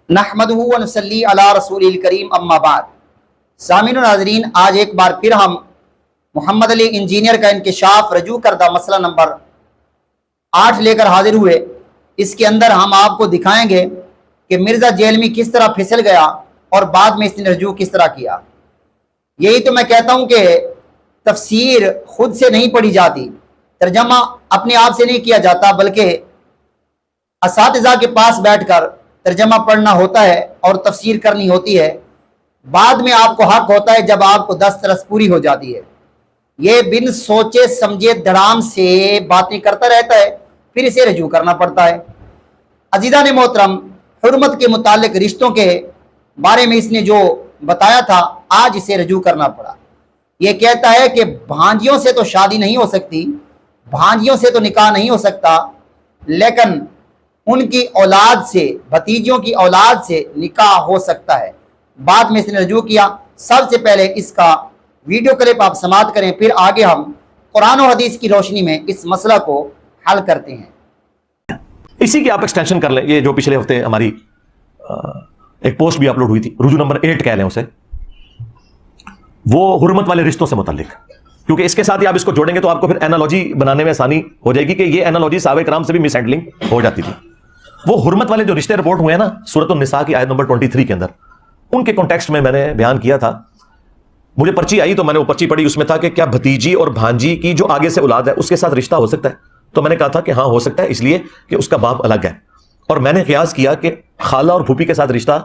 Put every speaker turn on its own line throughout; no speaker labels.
नहमदुहु व नसल्ली अला रसूलिल करीम अम्मा बाद। सामीन नाज़रीन, आज एक बार फिर हम मोहम्मद अली इंजीनियर का इंकशाफ रजू करदा मसला नंबर 8 लेकर हाजिर हुए। इसके अंदर हम आपको दिखाएंगे कि मिर्ज़ा जेलमी किस तरह फिसल गया और बाद में इसने रजू किस तरह किया। यही तो मैं कहता हूँ कि तफसीर खुद से नहीं पढ़ी जाती, तर्जमा अपने आप से नहीं किया जाता, बल्कि असातिज़ा के पास बैठकर तर्जमा पढ़ना होता है और तफसीर करनी होती है। बाद में आपको हक होता है जब आपको दस्तरस पूरी हो जाती है। ये बिन सोचे समझे धड़ाम से बातें करता रहता है, फिर इसे रजू करना पड़ता है। अजीज़ा ने मोहतरम, हुर्मत के मुतालिक रिश्तों के बारे में इसने जो बताया था, आज इसे रजू करना पड़ा। ये कहता है कि भांजियों से तो शादी नहीं हो सकती, भांजियों से तो निकाह नहीं हो सकता, लेकिन उनकी औलाद से, भतीजियों की औलाद से निकाह हो सकता है। बाद में इसने रजू किया। सबसे पहले इसका वीडियो क्लिप आप समाप्त करें, फिर आगे हम कुरान और हदीस की रोशनी में इस मसला को हल करते हैं।
इसी की आप एक्सटेंशन कर लें। ये जो पिछले हफ्ते हमारी एक पोस्ट भी अपलोड हुई थी, रुजू नंबर 8 कह लें उसे, वो हुर्मत वाले रिश्तों से मुतालिक, क्योंकि इसके साथ ही आप इसको जोड़ेंगे तो आपको फिर एनालॉजी बनाने में आसानी हो जाएगी कि ये एनालॉजी साहबे कराम से भी मिस हैंडलिंग हो जाती थी। वो हुर्मत वाले जो रिश्ते रिपोर्ट हुए हैं ना, सूरत निसा की आयत नंबर 23 के अंदर, उनके कॉन्टेक्स्ट में मैंने बयान किया था। मुझे पर्ची आई तो मैंने वो पर्ची पढ़ी, उसमें था कि क्या भतीजी और भांजी की जो आगे से औलाद है उसके साथ रिश्ता हो सकता है। तो मैंने कहा था कि हाँ हो सकता है, इसलिए कि उसका बाप अलग है। और मैंने कयास किया कि खाला और फूफी के साथ रिश्ता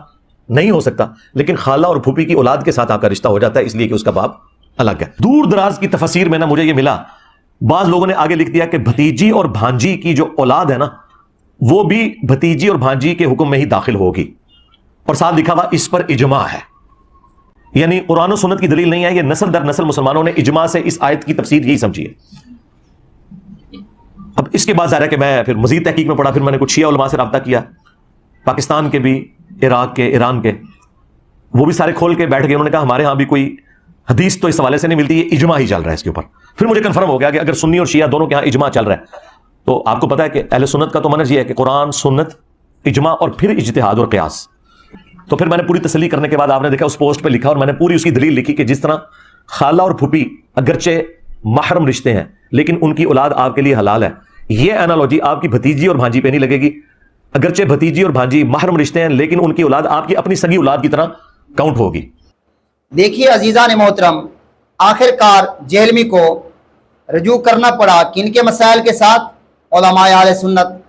नहीं हो सकता, लेकिन खाला और फूफी की औलाद के साथ आपका रिश्ता हो जाता है, इसलिए कि उसका बाप अलग है। दूर दराज की तफसीर में ना मुझे ये मिला, बाज लोगों ने आगे लिख दिया कि भतीजी और भांजी की जो औलाद है ना, वो भी भतीजी और भांजी के हुक्म में ही दाखिल होगी। और साथ लिखा हुआ इस पर इजमा है, यानी कुरान और सुन्नत की दलील नहीं है, ये नस्ल दर नस्ल मुसलमानों ने इजमा से इस आयत की तफसीर यही समझी है। अब इसके बाद ज़ाहिर है कि मैं फिर मजीद तहकीक में पढ़ा, फिर मैंने कुछ शिया उलमा से रब्ता किया, पाकिस्तान के भी, इराक के, ईरान के, वो भी सारे खोल के बैठ गए। उन्होंने कहा हमारे यहाँ भी कोई हदीस तो इस हवाले से नहीं मिलती, ये इजमा ही चल रहा है इसके ऊपर। फिर मुझे कंफर्म हो गया कि अगर सुन्नी और शिया दोनों के यहाँ इजमा चल रहा है, तो आपको पता है कि अहले सुन्नत का तो मनहज ये है कि कुरान, सुन्नत, इजमा और फिर इज्तिहाद और क़ियास। तो फिर मैंने पूरी तसल्ली करने के बाद आपने देखा उस पोस्ट पे लिखा, और मैंने पूरी उसकी दलील लिखी कि जिस तरह खाला और फूफी अगरचे महरम रिश्ते हैं लेकिन उनकी औलाद आपके लिए हलाल है, ये एनालॉजी आपकी भतीजी और भांजी पे नहीं लगेगी। अगरचे भतीजी और भांजी महरम रिश्ते हैं लेकिन उनकी औलाद आपकी अपनी सगी औलाद की तरह काउंट होगी।
देखिए अजीज़ा ने मोहतरम, आखिरकार जेहलमी को रजू करना पड़ा किनके मसाइल के साथ? उलमाए अहले सुन्नत,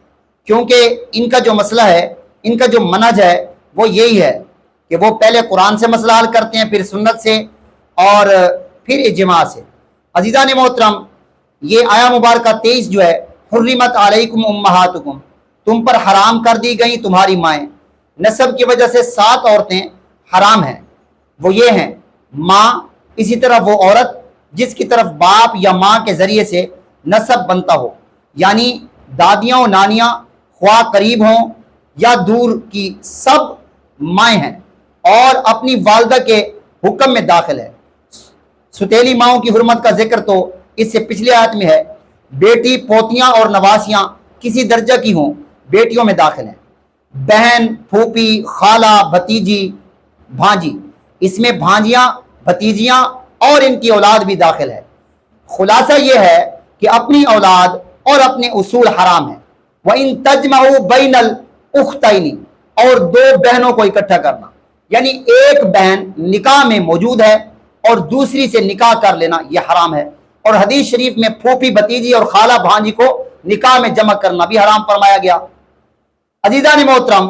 क्योंकि इनका जो मसला है, इनका जो मनहज है वो यही है कि वो पहले कुरान से मसला हल करते हैं, फिर सुन्नत से और फिर इजमा से। अजीज़ा ने मोहतरम, ये आया मुबारक 23 जो है, हुर्रिमत अलैकुम उम्महातुकुम, तुम पर हराम कर दी गई तुम्हारी माएँ। नसब की वजह से 7 औरतें हराम हैं, वो ये हैं माँ, इसी तरह वो औरत जिसकी तरफ बाप या माँ के ज़रिए से नसब बनता हो, यानी दादियाँ और नानियाँ, ख्वाह करीब हों या दूर की, सब माएँ हैं और अपनी वालदा के हुक्म में दाखिल है। सुतेली माओं की हुर्मत का जिक्र तो इससे पिछली आयत में है। बेटी, पोतियाँ और नवासियाँ किसी दर्जा की हों, बेटियों में दाखिल हैं। बहन, फूफी, खाला, भतीजी, भांजी, इसमें भांजियाँ, भतीजियाँ और इनकी औलाद भी दाखिल है। खुलासा ये है कि अपनी औलाद और अपने उसूल हराम है। व इन तजमऊ बैनल उख्तैनी, और 2 बहनों को इकट्ठा करना, यानी एक बहन निकाह में मौजूद है और दूसरी से निकाह कर लेना, यह हराम है। और हदीस शरीफ में फूफी, भतीजी और खाला, भांजी को निकाह में जमा करना भी हराम फरमाया गया। अजीज़ा ने मोहतरम,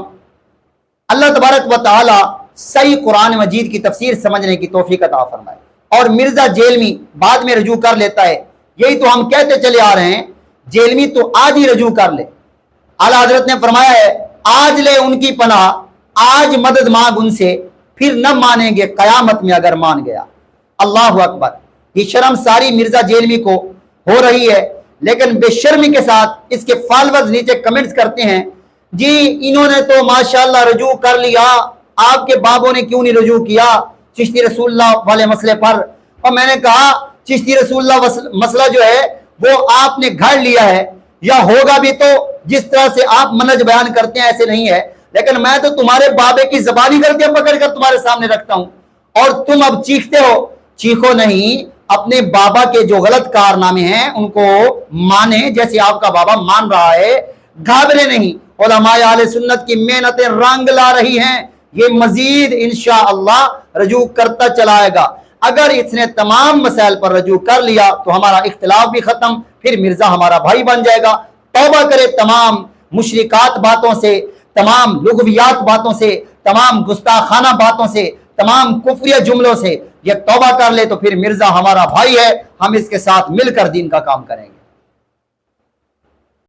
अल्लाह तबारक व तआला सही कुरान मजीद की तफसीर समझने की तौफीक अता फरमाए। और मिर्जा जेलमी बाद में रजू कर लेता है, यही तो हम कहते चले आ रहे हैं, जेलमी तो आज ही रजू कर ले। आला हजरत ने फरमाया है, आज ले उनकी पनाह, आज मदद मांग उनसे, फिर न मानेंगे कयामत में अगर मान गया। अल्लाह अकबर। ये शर्म सारी मिर्जा जेलमी को हो रही है, लेकिन बेशर्मी के साथ इसके फॉलोअर्स नीचे कमेंट्स करते हैं, जी इन्होंने तो माशाअल्लाह रजू कर लिया, आपके बाबों ने क्यों नहीं रजू किया चिश्ती रसूलुल्लाह वाले मसले पर। और मैंने कहा चिश्ती रसूलुल्लाह मसला जो है वो आपने घड़ लिया है, या होगा भी तो जिस तरह से आप मनहज बयान करते हैं ऐसे नहीं है। لیکن میں تو تمہارے بابے کی زبانی غلطیاں پکڑ کر تمہارے سامنے رکھتا ہوں اور تم اب چیختے ہو. چیخو نہیں, اپنے بابا کے جو غلط کارنامے ہیں ان کو مانے جیسے آپ کا بابا مان رہا ہے. گھبرے نہیں, علماء اہل سنت کی محنتیں رنگ لا رہی ہیں, یہ مزید انشاءاللہ رجوع کرتا چلائے گا. اگر اس نے تمام مسائل پر رجوع کر لیا تو ہمارا اختلاف بھی ختم, پھر مرزا ہمارا بھائی بن جائے گا. توبہ کرے تمام مشرکات باتوں سے, تمام لغویات باتوں سے, تمام گستاخانہ باتوں سے, تمام کفریہ جملوں سے. یہ توبہ کر لے تو پھر مرزا ہمارا بھائی ہے, ہم اس کے ساتھ مل کر دین کا کام کریں گے.